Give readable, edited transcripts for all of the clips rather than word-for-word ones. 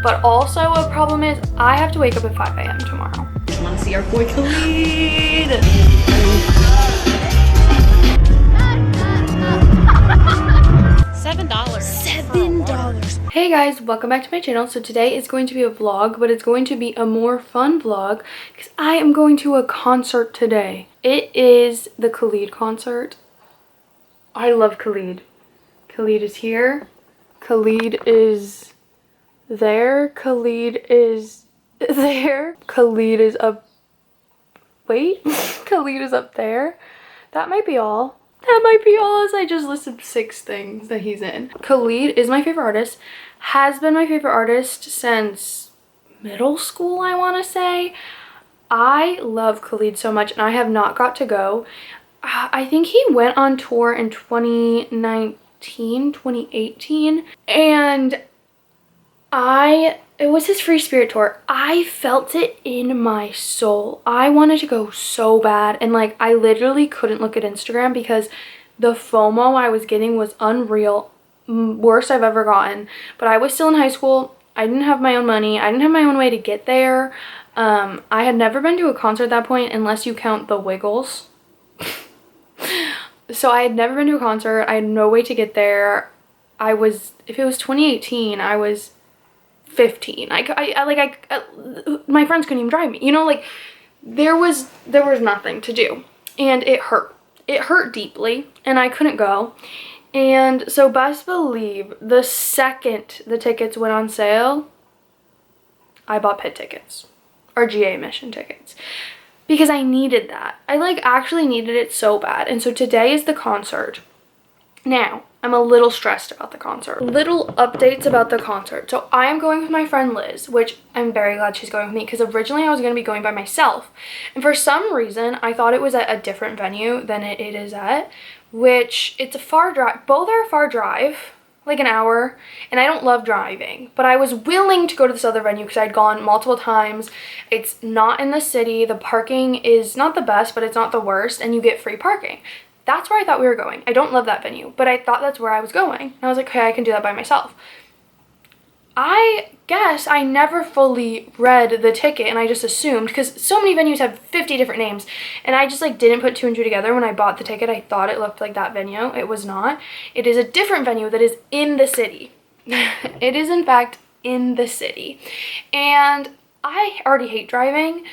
But also a problem is I have to wake up at 5 a.m. tomorrow. I want to see our boy Khalid. $7. Hey guys, welcome back to my channel. So today is going to be a vlog, but it's going to be a more fun vlog because I am going to a concert today. It is the Khalid concert. I love Khalid. Khalid is here. Khalid is there. Khalid is there. Khalid is up. Wait, Khalid is up there. That might be all. That might be all, as I just listed 6 things that he's in. Khalid is my favorite artist. Has been my favorite artist since middle school, I want to say. I love Khalid so much, and I have not got to go. I think he went on tour in 2019, 2018, and it was his Free Spirit tour. I felt it in my soul. I wanted to go so bad, and like I literally couldn't look at Instagram because the FOMO I was getting was unreal. Worst I've ever gotten. But I was still in high school. I didn't have my own money. I didn't have my own way to get there. I had never been to a concert at that point unless you count the Wiggles. So I had never been to a concert. I had no way to get there. If it was 2018, I was 15. My friends couldn't even drive me, you know, like there was nothing to do, and it hurt deeply, and I couldn't go. And so best believe the second the tickets went on sale, I bought pit tickets or GA admission tickets because I needed that. I actually needed it so bad. And so today is the concert. Now, I'm a little stressed about the concert. Little updates about the concert. So I am going with my friend Liz, which I'm very glad she's going with me because originally I was going to be going by myself. And for some reason, I thought it was at a different venue than it is at, which it's a far drive. Both are a far drive, like an hour, and I don't love driving. But I was willing to go to this other venue because I'd gone multiple times. It's not in the city. The parking is not the best, but it's not the worst, and you get free parking. That's where I thought we were going. I don't love that venue, but I thought that's where I was going. And I was like, okay, I can do that by myself. I guess I never fully read the ticket, and I just assumed, because so many venues have 50 different names, and I just didn't put 2 and 2 together. When I bought the ticket, I thought it looked like that venue. It was not. It is a different venue that is in the city. It is, in fact, in the city. And I already hate driving.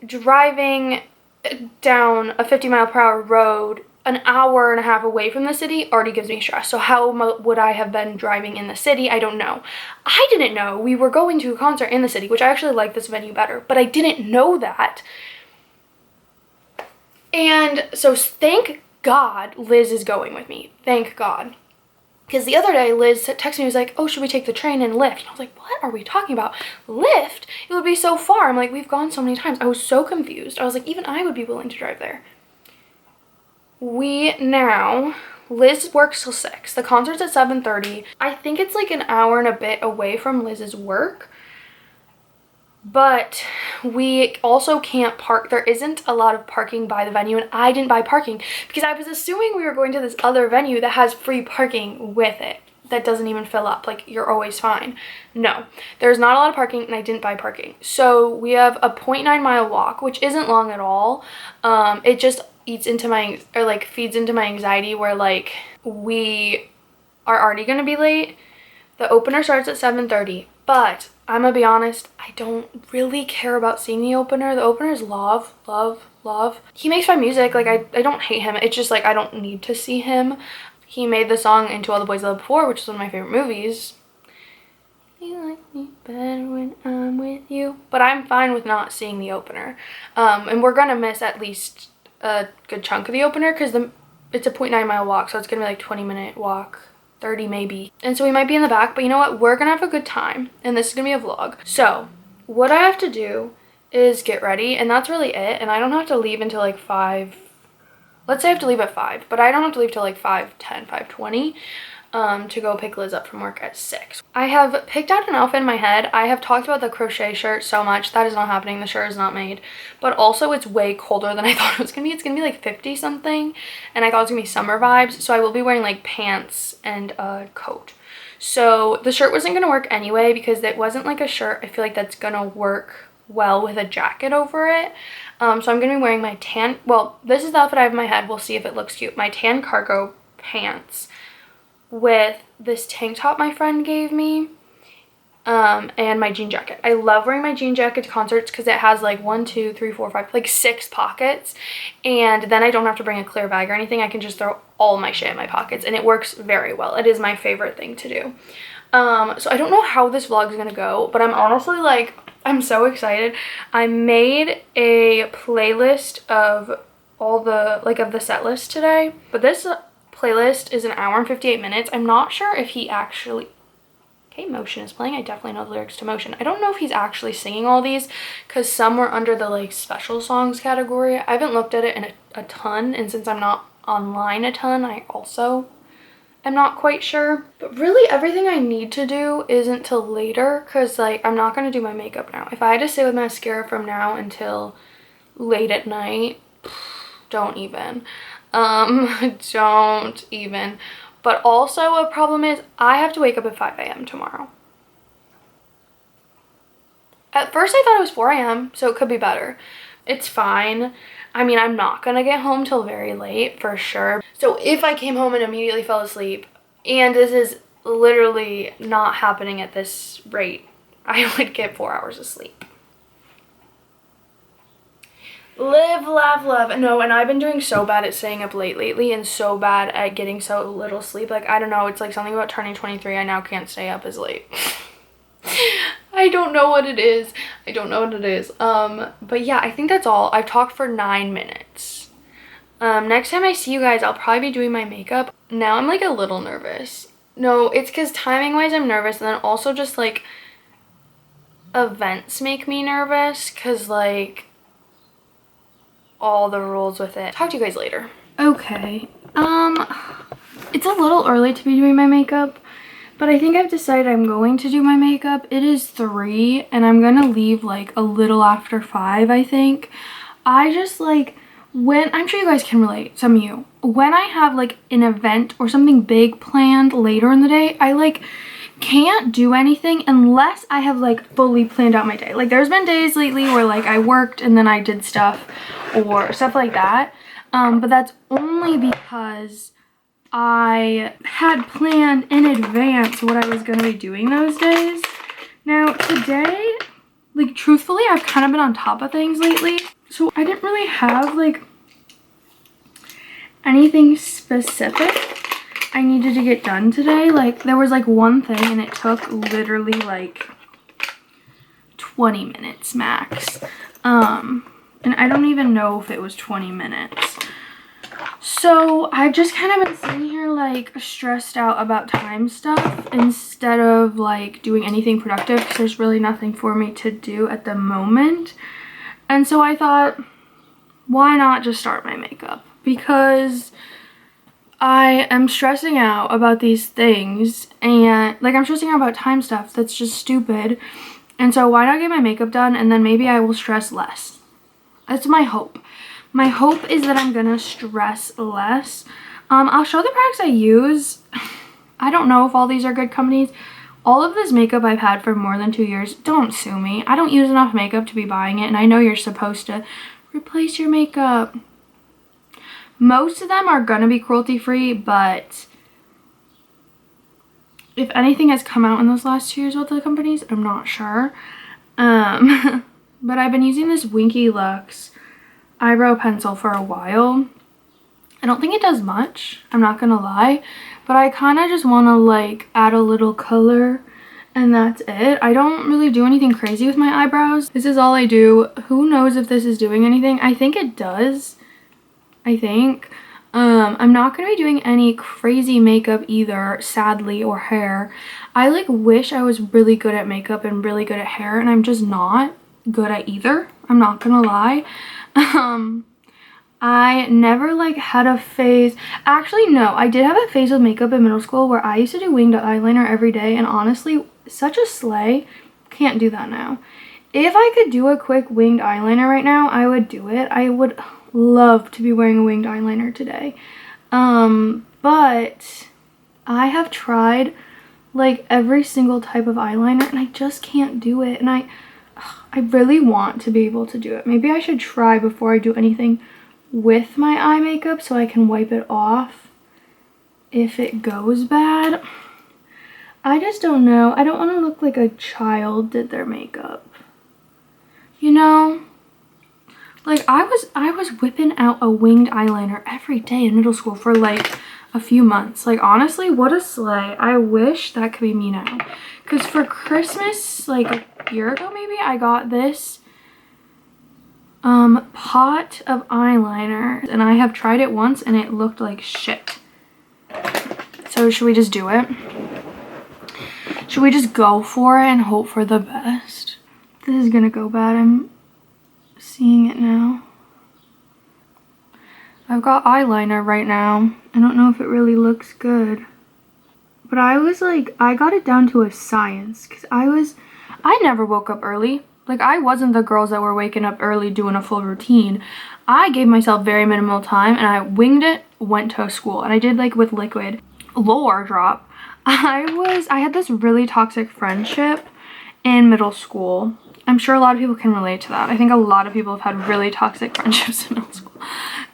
Driving down a 50-mile-per-hour road an hour and a half away from the city already gives me stress. So how would I have been driving in the city? I don't know. I didn't know we were going to a concert in the city, which I actually like this venue better, but I didn't know that. And so thank God Liz is going with me. Thank God. Because the other day, Liz texted me, was like, oh, should we take the train and Lyft? And I was like, what are we talking about? Lyft? It would be so far. I'm like, we've gone so many times. I was so confused. I was like, even I would be willing to drive there. Liz works till 6. The concert's at 7:30. I think it's an hour and a bit away from Liz's work. But we also can't park. There isn't a lot of parking by the venue, and I didn't buy parking because I was assuming we were going to this other venue that has free parking with it that doesn't even fill up. You're always fine. No, there's not a lot of parking, and I didn't buy parking. So we have a 0.9-mile walk, which isn't long at all. It just feeds into my anxiety where we are already going to be late. The opener starts at 7:30, but I'm gonna be honest, I don't really care about seeing the opener. The opener is love. He makes fun music. I don't hate him. It's just I don't need to see him. He made the song Into All the Boys I Loved Before, which is one of my favorite movies. You like me better when I'm with you. But I'm fine with not seeing the opener. And we're gonna miss at least a good chunk of the opener because it's a 0.9-mile walk, so it's gonna be 20-minute walk. 30 maybe. And so we might be in the back, but you know what? We're gonna have a good time, and this is gonna be a vlog. So what I have to do is get ready, and that's really it. And I don't have to leave until 5. Let's say I have to leave at 5, but I don't have to leave till 5:10, 5:20 to go pick Liz up from work at 6. I have picked out an outfit in my head. I have talked about the crochet shirt so much. That is not happening. The shirt is not made. But also it's way colder than I thought it was gonna be. It's gonna be 50 something, and I thought it was gonna be summer vibes. So I will be wearing pants and a coat. So the shirt wasn't gonna work anyway because it wasn't like a shirt I feel like that's gonna work well with a jacket over it. So I'm gonna be wearing my tan, well, this is the outfit I have in my head, we'll see if it looks cute, my tan cargo pants with this tank top my friend gave me, and my jean jacket. I love wearing my jean jacket to concerts because it has like 1, 2, 3, 4, 5, like 6 pockets, and then I don't have to bring a clear bag or anything. I can just throw all my shit in my pockets, and it works very well. It is my favorite thing to do. So I don't know how this vlog is gonna go, but I'm honestly like, I'm so excited. I made a playlist of all the, like, of the set list today, but this playlist is 1 hour and 58 minutes. I'm not sure if he actually, okay, Motion is playing. I definitely know the lyrics to Motion. I don't know if he's actually singing all these because some were under the like special songs category. I haven't looked at it in a ton, and since I'm not online a ton, I also am not quite sure. But really everything I need to do isn't till later because like I'm not going to do my makeup now. If I had to stay with mascara from now until late at night, don't even. Don't even. But also a problem is I have to wake up at 5 a.m. tomorrow. At first I thought it was 4 a.m. so it could be better. It's fine. I mean, I'm not gonna get home till very late for sure. So if I came home and immediately fell asleep, and this is literally not happening at this rate, I would get 4 hours of sleep. Live, laugh, love. No, and I've been doing so bad at staying up late lately and so bad at getting so little sleep. Like, I don't know, it's like something about turning 23. I now can't stay up as late. I don't know what it is. I don't know what it is. But yeah, I think that's all. I've talked for 9 minutes. Next time I see you guys, I'll probably be doing my makeup. Now I'm like a little nervous. No, it's because timing wise I'm nervous, and then also just like events make me nervous because like all the rules with it. Talk to you guys later. Okay, it's a little early to be doing my makeup, but I think I've decided I'm going to do my makeup. It is 3 and I'm gonna leave like a little after 5, I think. I just like, when, I'm sure you guys can relate, some of you, when I have like an event or something big planned later in the day, I like can't do anything unless I have like fully planned out my day. Like there's been days lately where like I worked and then I did stuff or stuff like that, but that's only because I had planned in advance what I was going to be doing those days. Now today, like truthfully, I've kind of been on top of things lately, so I didn't really have like anything specific I needed to get done today. Like there was like one thing and it took literally like 20 minutes max, and I don't even know if it was 20 minutes. So I've just kind of been sitting here like stressed out about time stuff instead of like doing anything productive because there's really nothing for me to do at the moment. And so I thought, why not just start my makeup? Because I am stressing out about these things, and like I'm stressing out about time stuff that's just stupid. And so why not get my makeup done, and then maybe I will stress less. That's my hope. My hope is that I'm gonna stress less. I'll show the products I use. I don't know if all these are good companies. All of this makeup I've had for more than 2 years. Don't sue me. I don't use enough makeup to be buying it, and I know you're supposed to replace your makeup. Most of them are gonna be cruelty free, but if anything has come out in those last 2 years with the companies, I'm not sure. But I've been using this Winky Lux eyebrow pencil for a while. I don't think it does much, I'm not gonna lie, but I kind of just want to like add a little color and that's it. I don't really do anything crazy with my eyebrows. This is all I do. Who knows if this is doing anything? I think it does. I think. I'm not gonna be doing any crazy makeup either, sadly, or hair. I like wish I was really good at makeup and really good at hair, and I'm just not good at either. I'm not gonna lie. I never like had a phase. Actually, no, I did have a phase with makeup in middle school where I used to do winged eyeliner every day, and honestly, such a slay. Can't do that now. If I could do a quick winged eyeliner right now, I would do it. I would love to be wearing a winged eyeliner today. But I have tried like every single type of eyeliner, and I just can't do it. And I really want to be able to do it. Maybe I should try before I do anything with my eye makeup so I can wipe it off if it goes bad. I just don't know. I don't want to look like a child did their makeup. You know? Like I was whipping out a winged eyeliner every day in middle school for like a few months. Like honestly, what a slay. I wish that could be me now. Because for Christmas, like a year ago maybe, I got this pot of eyeliner, and I have tried it once and it looked like shit. So should we just do it? Should we just go for it and hope for the best? This is gonna go bad. I'm seeing it now. I've got eyeliner right now. I don't know if it really looks good. But I was like, I got it down to a science because I never woke up early. Like I wasn't the girls that were waking up early doing a full routine. I gave myself very minimal time and I winged it, went to school, and I did like with liquid. Lore drop. I had this really toxic friendship in middle school. I'm sure a lot of people can relate to that. I think a lot of people have had really toxic friendships in middle school.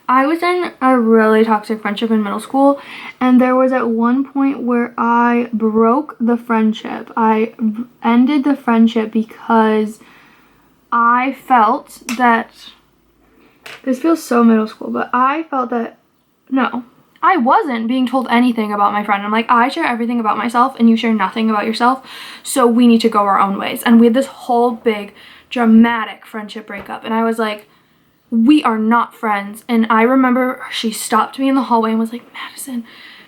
I was in a really toxic friendship in middle school, and there was at one point where I broke the friendship. I ended the friendship because I felt that, this feels so middle school, but I felt that, no, I wasn't being told anything about my friend. I'm like, I share everything about myself and you share nothing about yourself, so we need to go our own ways. And we had this whole big dramatic friendship breakup, and I was like, we are not friends. And I remember she stopped me in the hallway and was like, Madison,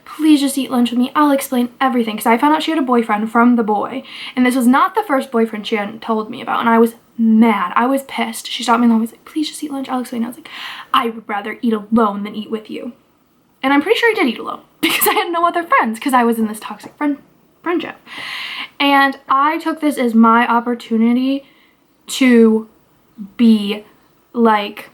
please just eat lunch with me. I'll explain everything. Because I found out she had a boyfriend from the boy, and this was not the first boyfriend she hadn't told me about, and I was mad. I was pissed. She stopped me in the hallway and was like, please just eat lunch, I'll explain. I was like, I would rather eat alone than eat with you. And I'm pretty sure I did eat alone because I had no other friends because I was in this toxic friendship. And I took this as my opportunity to be like,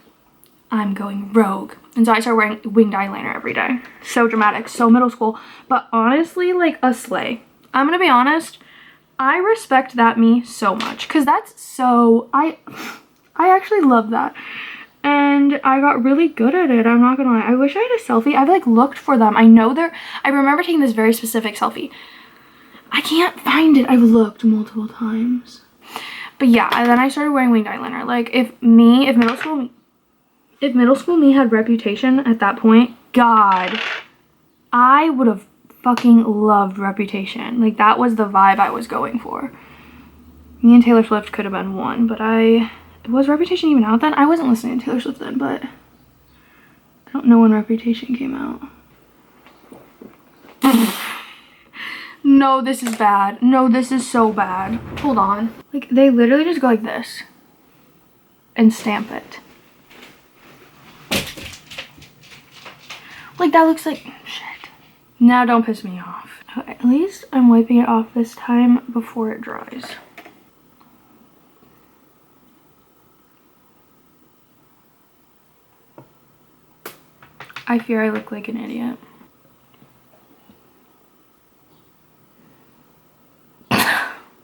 I'm going rogue. And so I started wearing winged eyeliner every day. So dramatic, so middle school, but honestly like a slay. I'm gonna be honest, I respect that me so much because that's so, I actually love that. And I got really good at it, I'm not gonna lie. I wish I had a selfie. I've like looked for them. I remember taking this very specific selfie. I can't find it. I've looked multiple times. But yeah, and then I started wearing winged eyeliner. Like if middle school me had reputation at that point, God, I would have fucking loved Reputation. Like that was the vibe I was going for. Me and Taylor Swift could have been one, but was Reputation even out then? I wasn't listening to Taylor Swift then, but I don't know when Reputation came out. No, this is bad. No, this is so bad. Hold on. Like they literally just go like this and stamp it. Like that looks like shit. Now don't piss me off. Okay, at least I'm wiping it off this time before it dries. I fear I look like an idiot.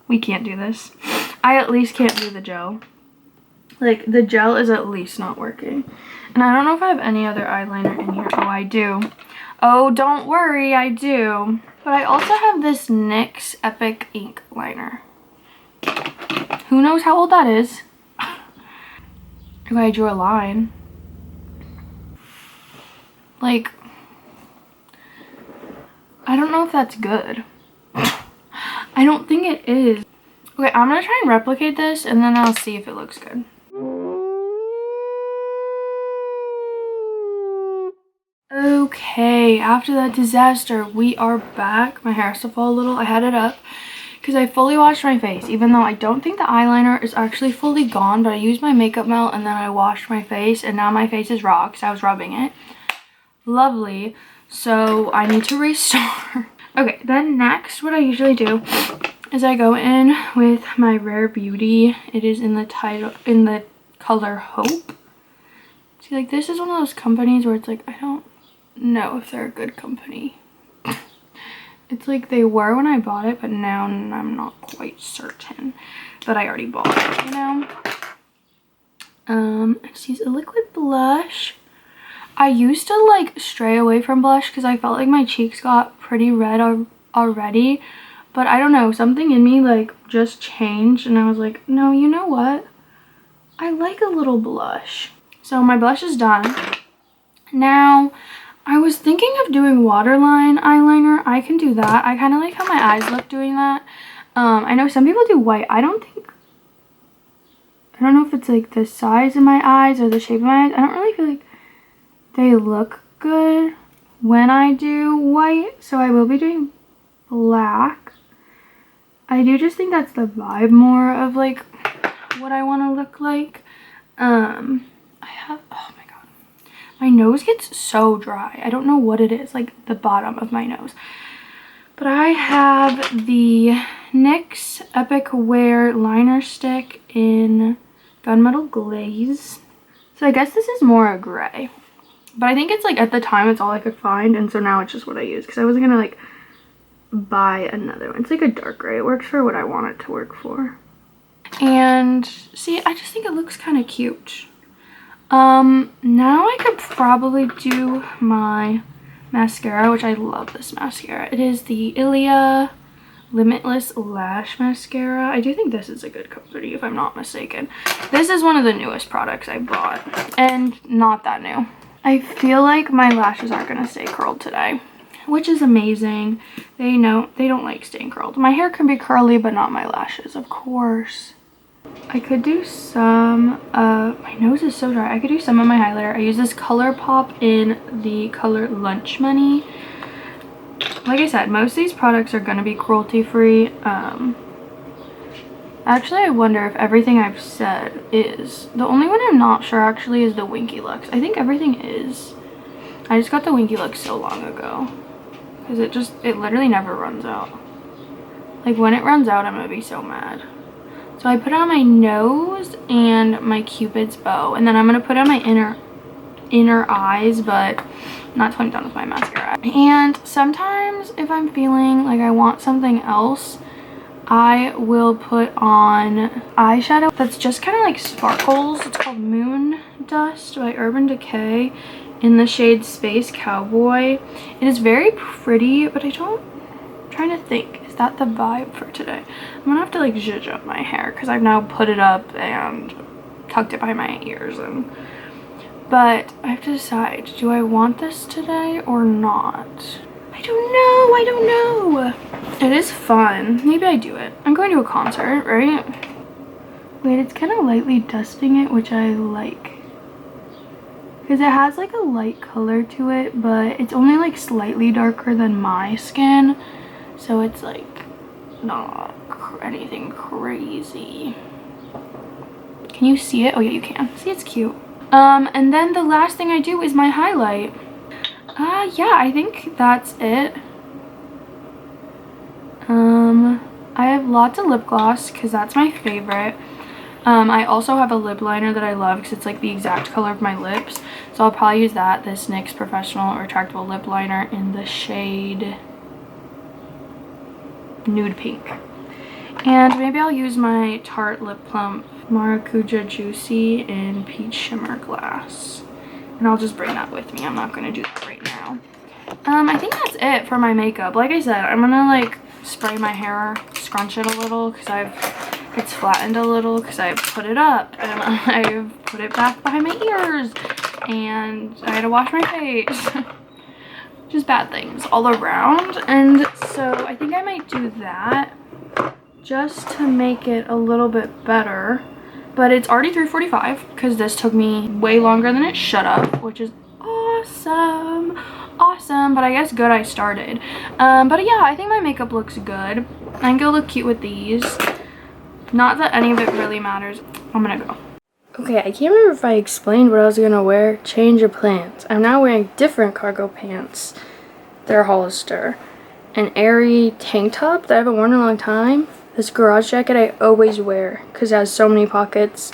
We can't do this. I at least can't do the gel. Like the gel is at least not working. And I don't know if I have any other eyeliner in here. Oh, I do. Oh, don't worry, I do. But I also have this NYX Epic Ink liner. Who knows how old that is? Okay, I drew a line. Like, I don't know if that's good. I don't think it is. Okay, I'm gonna try and replicate this and then I'll see if it looks good. Okay, after that disaster, we are back. My hair has to fall a little. I had it up because I fully washed my face, even though I don't think the eyeliner is actually fully gone, but I used my makeup melt and then I washed my face, and now my face is raw because I was rubbing it. Lovely. So I need to restart. Okay, then next what I usually do is I go in with my Rare Beauty. It is in the color Hope. See, like this is one of those companies where it's like I don't know if they're a good company. It's like they were when I bought it, but now I'm not quite certain. But I already bought it, you know? I just use a liquid blush. I used to like stray away from blush because I felt like my cheeks got pretty red already. But I don't know, something in me like just changed and I was like, no, you know what? I like a little blush. So my blush is done. Now, I was thinking of doing waterline eyeliner. I can do that. I kind of like how my eyes look doing that. I know some people do white. I don't know if it's like the size of my eyes or the shape of my eyes. I don't really feel like they look good when I do white. So I will be doing black. I do just think that's the vibe more of like what I want to look like. I have, oh my god, my nose gets so dry. I don't know what it is, like the bottom of my nose. But I have the NYX Epic Wear liner stick in Gunmetal Glaze. So I guess this is more a gray. But I think it's like at the time it's all I could find, and so now it's just what I use because I wasn't gonna like buy another one. It's like a dark gray. It works for what I want it to work for. And see, I just think it looks kind of cute. Now I could probably do my mascara, which I love this mascara. It is the Ilia Limitless Lash Mascara. I do think this is a good company if I'm not mistaken. This is one of the newest products I bought and not that new. I feel like my lashes aren't going to stay curled today, which is amazing. They don't like staying curled. My hair can be curly, but not my lashes, of course. I could do some, my nose is so dry. I could do some of my highlighter. I use this ColourPop in the color Lunch Money. Like I said, most of these products are going to be cruelty free. Actually, I wonder if everything I've said is. The only one I'm not sure actually is the Winky Lux. I think everything is. I just got the Winky Lux so long ago. Because it literally never runs out. Like when it runs out, I'm going to be so mad. So I put it on my nose and my Cupid's bow. And then I'm going to put it on my inner eyes, but not till I'm done with my mascara. And sometimes if I'm feeling like I want something else, I will put on eyeshadow that's just kind of like sparkles. It's called Moon Dust by Urban Decay in the shade Space Cowboy. It is very pretty, but I'm trying to think. Is that the vibe for today? I'm gonna have to like zhuzh up my hair because I've now put it up and tucked it behind my ears. But I have to decide, do I want this today or not? I don't know. It is fun. Maybe I do it. I'm going to a concert, right? Wait, it's kind of lightly dusting it, which I like. Because it has like a light color to it, but it's only like slightly darker than my skin. So it's like not anything crazy. Can you see it? Oh yeah, you can. See, it's cute. And then the last thing I do is my highlight. Yeah, I think that's it. I have lots of lip gloss because that's my favorite. I also have a lip liner that I love because it's like the exact color of my lips. So I'll probably use that, this NYX Professional Retractable Lip Liner in the shade Nude Pink. And maybe I'll use my Tarte Lip Plump Maracuja Juicy in Peach Shimmer Glass. And I'll just bring that with me. I'm not going to do that right now. I think that's it for my makeup. Like I said, I'm going to like spray my hair, scrunch it a little because it's flattened a little because I've put it up and I've put it back behind my ears and I had to wash my face. Just bad things all around. And so I think I might do that just to make it a little bit better. But it's already 3:45 because this took me way longer than it should have, which is awesome. But I guess good I started. But yeah, I think my makeup looks good. I think it'll look cute with these. Not that any of it really matters. I'm gonna go. Okay, I can't remember if I explained what I was gonna wear. Change of plans. I'm now wearing different cargo pants. They're Hollister. An airy tank top that I haven't worn in a long time. This garage jacket I always wear because it has so many pockets.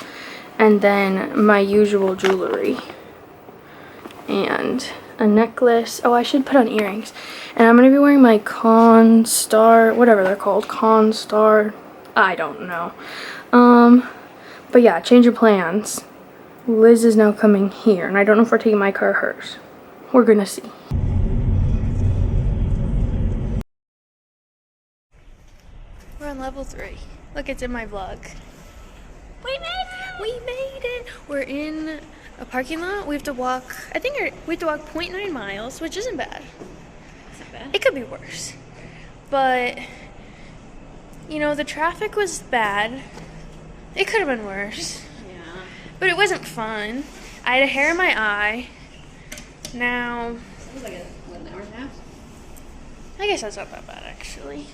And then my usual jewelry. And a necklace. Oh, I should put on earrings. And I'm gonna be wearing my Star, whatever they're called, Star, I don't know. But yeah, change of plans. Liz is now coming here, and I don't know if we're taking my car or hers. We're gonna see. We're on level 3. Look, it's in my vlog. We made it! We made it! We're in a parking lot. We have to walk, we have to walk 0.9 miles, which isn't bad. Not bad. It could be worse. But, you know, the traffic was bad. It could have been worse. Yeah. But it wasn't fun. I had a hair in my eye. Now, It was like an hour and a half. I guess that's not that bad, actually.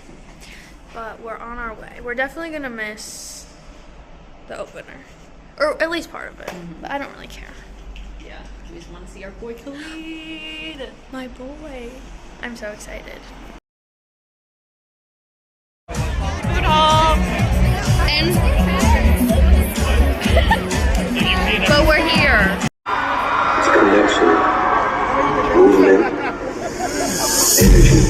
But we're on our way. We're definitely gonna miss the opener. Or at least part of it. But I don't really care. Yeah. We just want to see our boy Khalid. My boy. I'm so excited. But we're here. It's connection, movement, energy.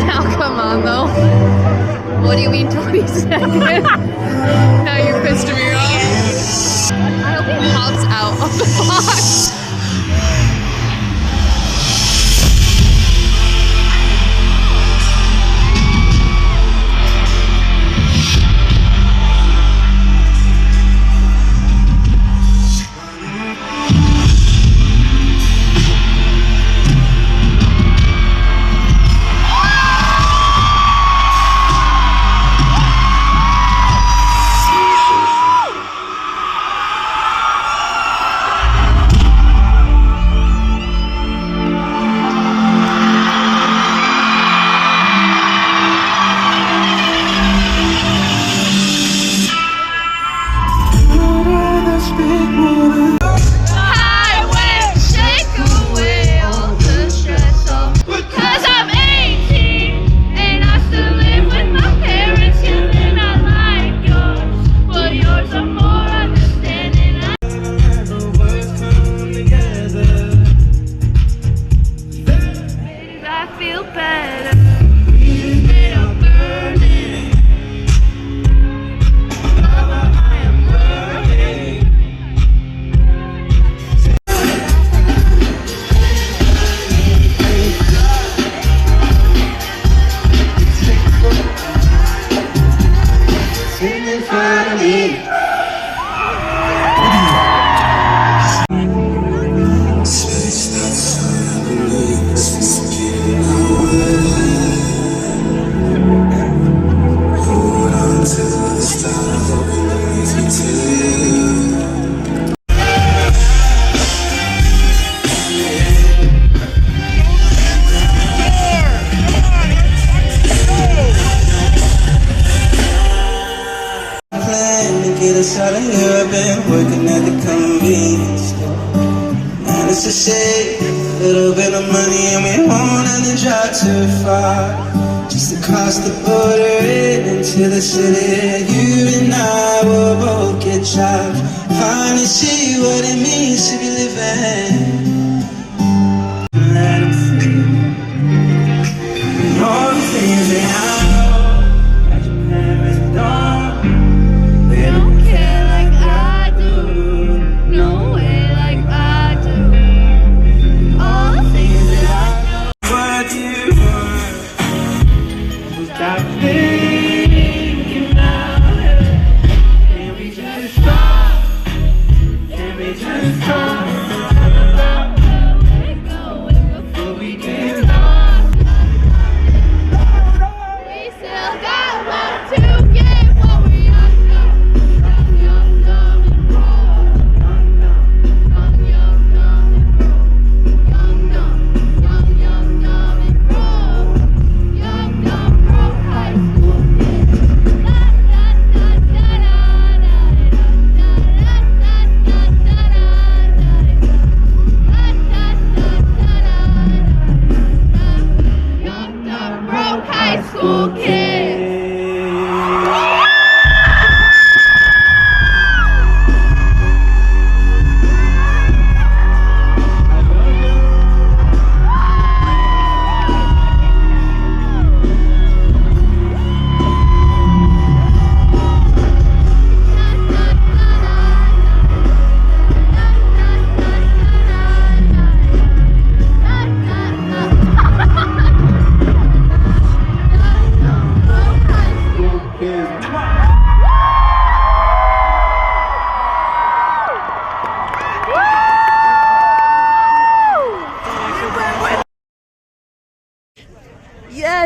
Now come on though. What do you mean 20 seconds? Now you pissed me off. I hope he pops out of the box. Working at the convenience store. And it's a shame, a little bit of money and we won't have to drive too far. Just across the border and into the city. You and I will both get jobs. Finally see what it means to be living. Let them see. And all the things they know that your parents don't. They don't care like I do. No way like I do. All the things that I know. What do you want? Stop thinking about it. Can we just stop? Can we just talk about it?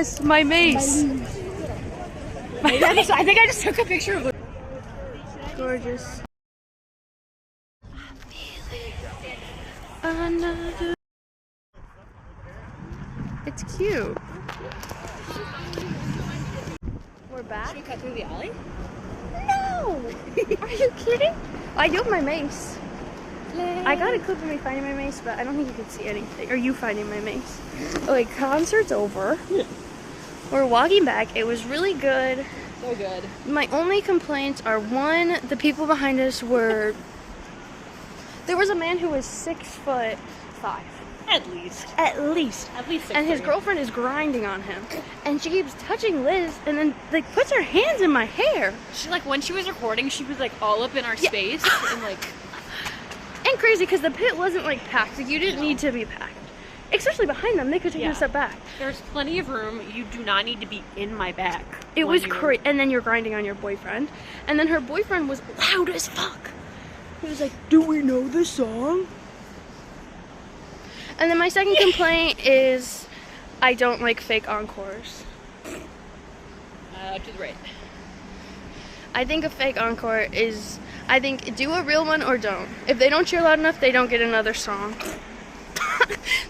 Yes, my mace. I think I just took a picture of Gorgeous. Another. It's cute. We're back. Should we cut through the alley? No! Are you kidding? I do have my mace. I got a clip of me finding my mace, but I don't think you can see anything. Are you finding my mace? Okay, concert's over. We're walking back. It was really good. So good. My only complaints are, one, the people behind us were... There was a man who was 6'5". At least. At least. At least. And his girlfriend is grinding on him. And she keeps touching Liz and then like puts her hands in my hair. She like when she was recording, she was like all up in our space and like. And crazy because the pit wasn't like packed. Like you didn't need to be packed. Especially behind them, they could take a step back. There's plenty of room. You do not need to be in my back. It was crazy. And then you're grinding on your boyfriend. And then her boyfriend was loud as fuck. He was like, "Do we know this song?" And then my second complaint is I don't like fake encores. To the right. I think a fake encore is, I think, do a real one or don't. If they don't cheer loud enough, they don't get another song.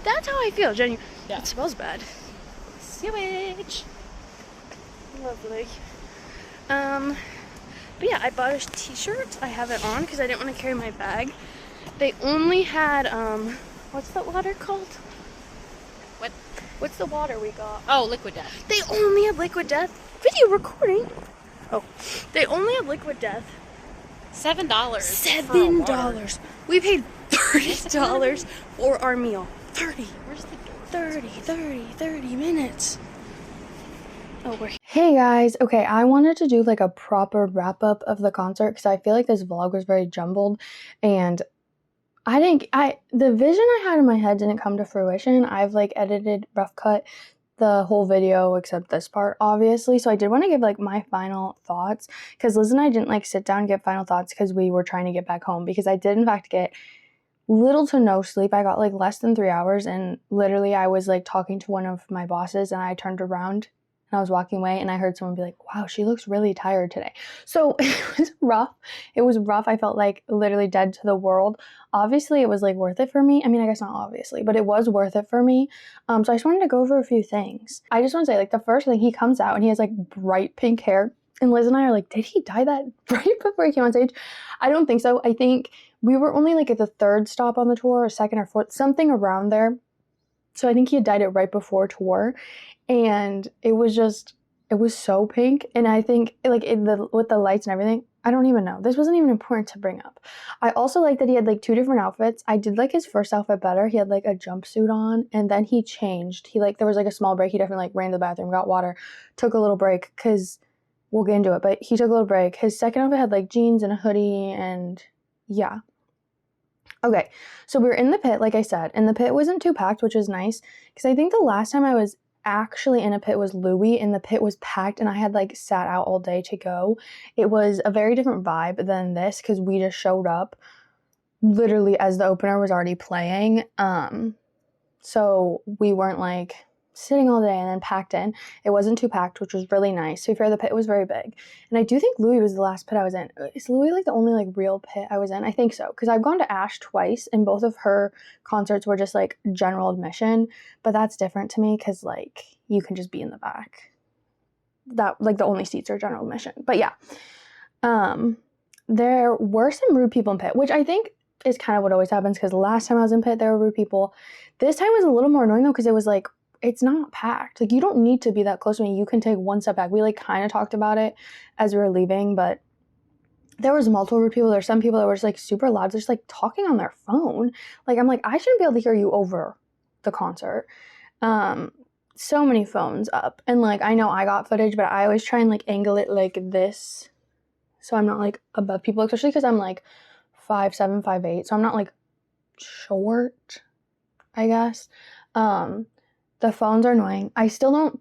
That's how I feel, genuinely. Yeah. It smells bad. Sewage. Lovely. But yeah, I bought a t-shirt. I have it on because I didn't want to carry my bag. They only had, what's the water called? What? What's the water we got? Oh, Liquid Death. They only have Liquid Death. Video recording. Oh. They only have Liquid Death. $7. $7. We paid $30 for our meal. 30. Where's the 30 minutes. Oh, we're here. Hey guys. Okay, I wanted to do like a proper wrap up of the concert because I feel like this vlog was very jumbled and the vision I had in my head didn't come to fruition. I've like edited, rough cut the whole video except this part, obviously. So I did want to give like my final thoughts because Liz and I didn't like sit down and get final thoughts because we were trying to get back home because I did in fact get little to no sleep. I got like less than 3 hours and literally I was like talking to one of my bosses and I turned around and I was walking away and I heard someone be like, "Wow, she looks really tired today." So it was rough. It was rough. I felt like literally dead to the world. Obviously, it was like worth it for me. I mean, I guess not obviously, but it was worth it for me. So I just wanted to go over a few things. I just want to say like the first thing, he comes out and he has like bright pink hair. And Liz and I are like, did he dye that right before he came on stage? I don't think so. I think we were only like at the third stop on the tour or second or fourth, something around there. So I think he had dyed it right before tour. And it was so pink. And I think like with the lights and everything, I don't even know. This wasn't even important to bring up. I also like that he had like 2 different outfits. I did like his first outfit better. He had like a jumpsuit on and then he changed. There was like a small break. He definitely like ran to the bathroom, got water, took a little break because we'll get into it. But he took a little break. His second outfit had like jeans and a hoodie and yeah. Okay, so we were in the pit, like I said, and the pit wasn't too packed, which was nice because I think the last time I was actually in a pit was Louis and the pit was packed and I had like sat out all day to go. It was a very different vibe than this because we just showed up literally as the opener was already playing. So we weren't like sitting all day and then packed in. It wasn't too packed, which was really nice. To be fair, the pit was very big. And I do think Louis was the last pit I was in. Is Louis like the only like real pit I was in? I think so. Because I've gone to Ash twice and both of her concerts were just like general admission. But that's different to me because like you can just be in the back. That like the only seats are general admission. But yeah. There were some rude people in pit, which I think is kind of what always happens because last time I was in pit, there were rude people. This time was a little more annoying though because it was like, it's not packed. Like, you don't need to be that close to me. You can take one step back. We, like, kind of talked about it as we were leaving, but there was multiple rude people. There's some people that were just, like, super loud, just, like, talking on their phone. Like, I'm like, I shouldn't be able to hear you over the concert. So many phones up. And, like, I know I got footage, but I always try and, like, angle it like this so I'm not, like, above people, especially because I'm, like, 5'7", 5'8", so I'm not, like, short, I guess. The phones are annoying. I wouldn't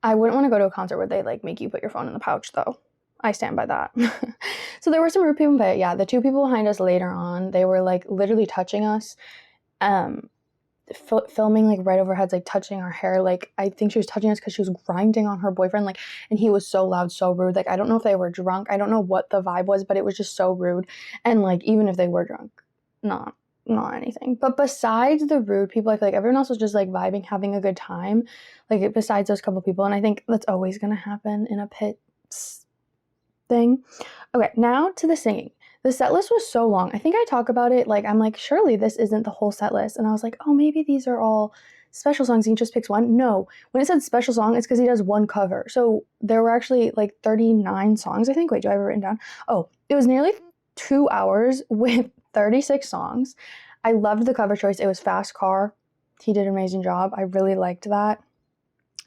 want to go to a concert where they like make you put your phone in the pouch though. I stand by that. So there were some rude people, but yeah, the 2 people behind us later on, they were like literally touching us. filming like right overhead, like touching our hair. Like I think she was touching us because she was grinding on her boyfriend, like, and he was so loud, so rude. Like I don't know if they were drunk, I don't know what the vibe was, but it was just so rude. And like even if they were drunk, not anything. But besides the rude people, I feel like everyone else was just like vibing, having a good time, like besides those couple people. And I think that's always gonna happen in a pit thing. Okay, now to the singing. The set list was so long. I think I talk about it like I'm like, surely this isn't the whole set list. And I was like, oh, maybe these are all special songs. He just picks one. No, when it said special song, it's because he does one cover. So there were actually like 39 songs, I think. Wait, do I have it written down? Oh, it was nearly 2 hours with 36 songs. I loved the cover choice. It was Fast Car. He did an amazing job. I really liked that.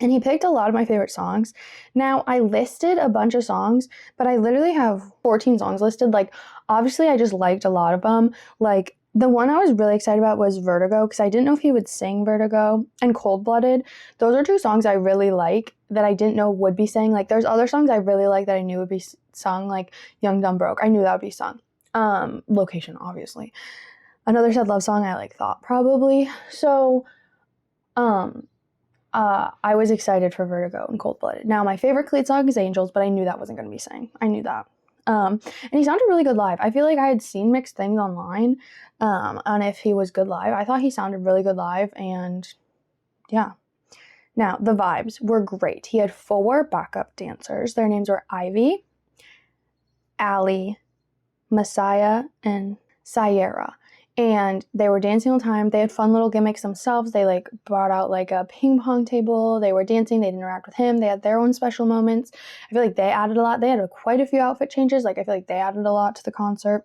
And he picked a lot of my favorite songs. Now, I listed a bunch of songs, but I literally have 14 songs listed. Like, obviously, I just liked a lot of them. Like, the one I was really excited about was Vertigo, because I didn't know if he would sing Vertigo, and Cold Blooded. Those are two songs I really like that I didn't know would be sang. Like, there's other songs I really like that I knew would be sung, like Young, Dumb, Broke. I knew that would be sung. Location, obviously. Another Sad Love song I, like, thought probably. So, I was excited for Vertigo and Cold Blooded. Now, my favorite Khalid song is Angels, but I knew that wasn't going to be sang. I knew that. And he sounded really good live. I feel like I had seen mixed things online on if he was good live. I thought he sounded really good live, and yeah. Now, the vibes were great. He had 4 backup dancers. Their names were Ivy, Allie, Messiah, and Sierra. And they were dancing all the time. They had fun little gimmicks themselves. They like brought out like a ping pong table. They were dancing. They'd interact with him. They had their own special moments. I feel like they added a lot. They had quite a few outfit changes. Like I feel like they added a lot to the concert.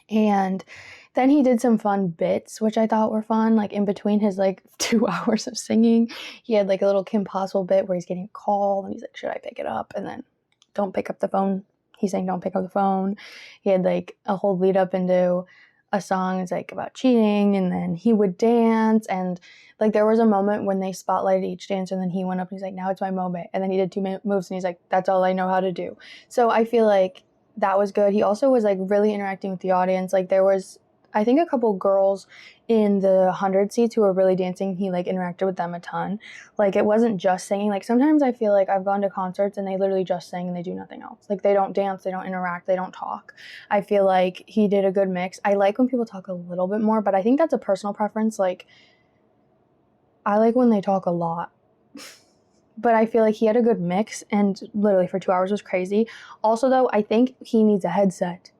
And then he did some fun bits, which I thought were fun. Like in between his like 2 hours of singing, he had like a little Kim Possible bit where he's getting a call and he's like, should I pick it up? And then don't pick up the phone. He's saying don't pick up the phone. He had like a whole lead up into a song is like about cheating, and then he would dance, and like there was a moment when they spotlighted each dancer, and then he went up and he's like, now it's my moment, and then he did 2 moves and he's like, that's all I know how to do. So I feel like that was good. He also was like really interacting with the audience. Like there was, I think, a couple girls in the 100 seats who were really dancing. He like interacted with them a ton. Like it wasn't just singing. Like sometimes I feel like I've gone to concerts and they literally just sing and they do nothing else. Like they don't dance, they don't interact, they don't talk. I feel like he did a good mix. I like when people talk a little bit more, but I think that's a personal preference. Like I like when they talk a lot. But I feel like he had a good mix, and literally for 2 hours was crazy. Also though, I think he needs a headset.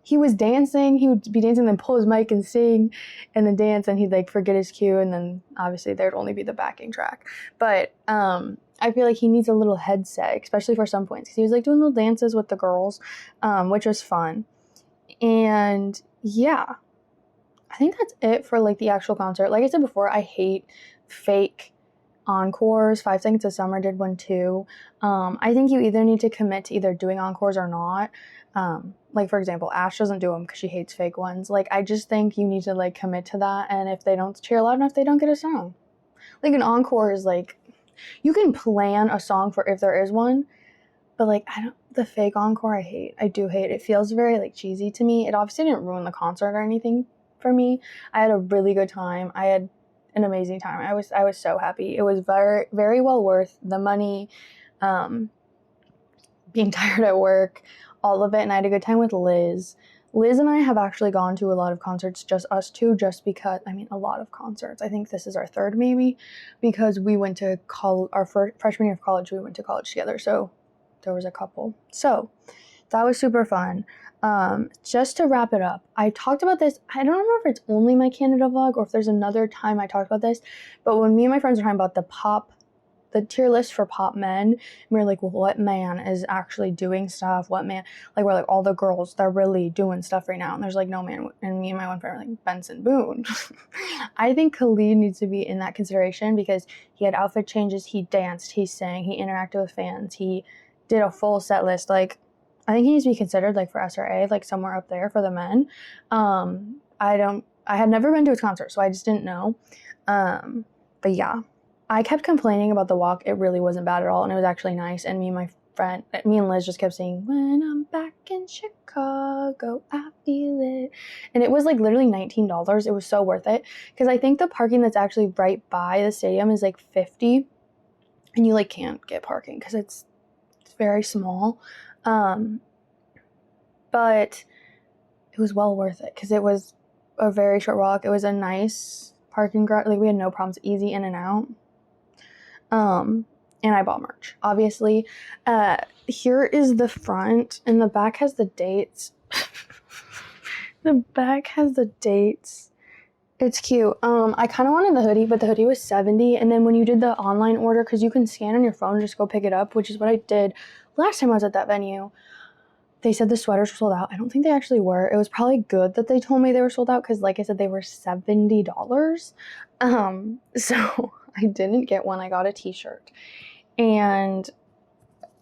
He was dancing, he would be dancing, then pull his mic and sing, and then dance, and he'd like forget his cue, and then obviously there'd only be the backing track. But I feel like he needs a little headset, especially for some points, because he was like doing little dances with the girls, which was fun. And yeah, I think that's it for like the actual concert. Like I said before, I hate fake encores. 5 Seconds of Summer did one too. I think you either need to commit to either doing encores or not. Like for example, Ash doesn't do them because she hates fake ones. Like I just think you need to like commit to that, and if they don't cheer loud enough, they don't get a song. Like an encore is like, you can plan a song for if there is one, but like the fake encore I hate. I do hate. It feels very like cheesy to me. It obviously didn't ruin the concert or anything for me. I had a really good time. I had an amazing time. I was so happy. It was very, very well worth the money, being tired at work, all of it. And I had a good time with Liz. Liz and I have actually gone to a lot of concerts, just us two, just because, I mean, a lot of concerts. I think this is our 3rd maybe, because we went to our freshman year of college, we went to college together. So there was a couple. So that was super fun. Just to wrap it up, I talked about this. I don't remember if it's only my Canada vlog or if there's another time I talked about this, but when me and my friends were talking about the tier list for pop men, we were like, well, what man is actually doing stuff? What man, like we're like, all the girls, they're really doing stuff right now. And there's like no man, and me and my one friend were like, Benson Boone. I think Khalid needs to be in that consideration because he had outfit changes, he danced, he sang, he interacted with fans, he did a full set list. Like, I think he needs to be considered like for SRA, like somewhere up there for the men. I had never been to his concert, so I just didn't know. But yeah, I kept complaining about the walk. It really wasn't bad at all, and it was actually nice. And me and my friend, me and Liz just kept saying, when I'm back in Chicago, I feel it. And it was like literally $19. It was so worth it. Because I think the parking that's actually right by the stadium is like $50. And you like can't get parking because it's very small. But it was well worth it because it was a very short walk. It was a nice parking garage. Like we had no problems, easy in and out. And I bought merch, obviously. Here is the front, and the back has the dates. The back has the dates. It's cute. I kind of wanted the hoodie, but the hoodie was $70. And then when you did the online order, because you can scan on your phone and just go pick it up, which is what I did last time I was at that venue, they said the sweaters were sold out. I don't think they actually were. It was probably good that they told me they were sold out because, like I said, they were $70. So I didn't get one. I got a t-shirt. And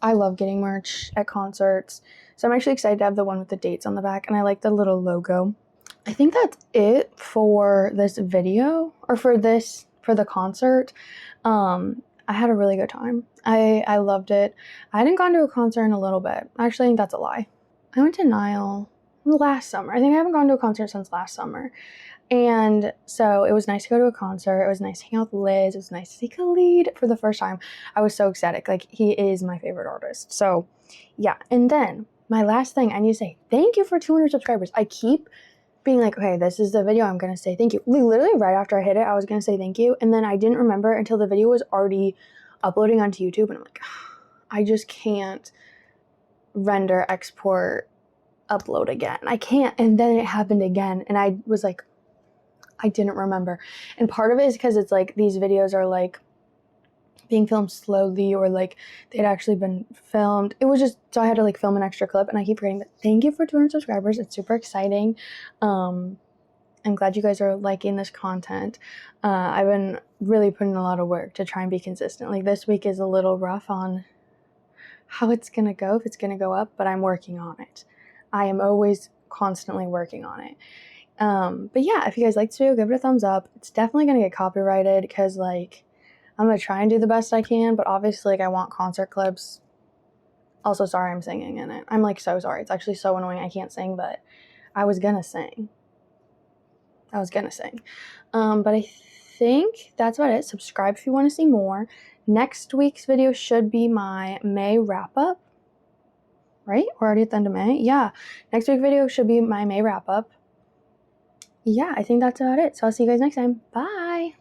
I love getting merch at concerts. So I'm actually excited to have the one with the dates on the back. And I like the little logo. I think that's it for this video, or for the concert. I had a really good time. I loved it. I hadn't gone to a concert in a little bit. Actually, I think that's a lie. I went to Nile last summer. I think I haven't gone to a concert since last summer. And so it was nice to go to a concert. It was nice to hang out with Liz. It was nice to see Khalid for the first time. I was so ecstatic. Like, he is my favorite artist. So, yeah. And then my last thing, I need to say thank you for 200 subscribers. I keep being like, okay, this is the video, I'm going to say thank you. Literally right after I hit it, I was going to say thank you. And then I didn't remember until the video was already uploading onto YouTube. And I'm like, I just can't render, export, upload again. I can't. And then it happened again. And I was like, I didn't remember. And part of it is because it's like these videos are like being filmed slowly, or like they'd actually been filmed. It was just, so I had to like film an extra clip, and I keep forgetting. But thank you for 200 subscribers. It's super exciting. I'm glad you guys are liking this content. I've been really putting a lot of work to try and be consistent. Like this week is a little rough on how it's gonna go, if it's gonna go up, but I'm working on it. I am always constantly working on it. But yeah, if you guys like this video, give it a thumbs up. It's definitely gonna get copyrighted because like I'm gonna try and do the best I can, but obviously like I want concert clips. Also, sorry I'm singing in it. I'm like so sorry. It's actually so annoying I can't sing, but I was gonna sing. But I think that's about it. Subscribe if you want to see more. Next week's video should be my May wrap-up. Right? We're already at the end of May. Yeah. Next week's video should be my May wrap-up. Yeah, I think that's about it. So I'll see you guys next time. Bye!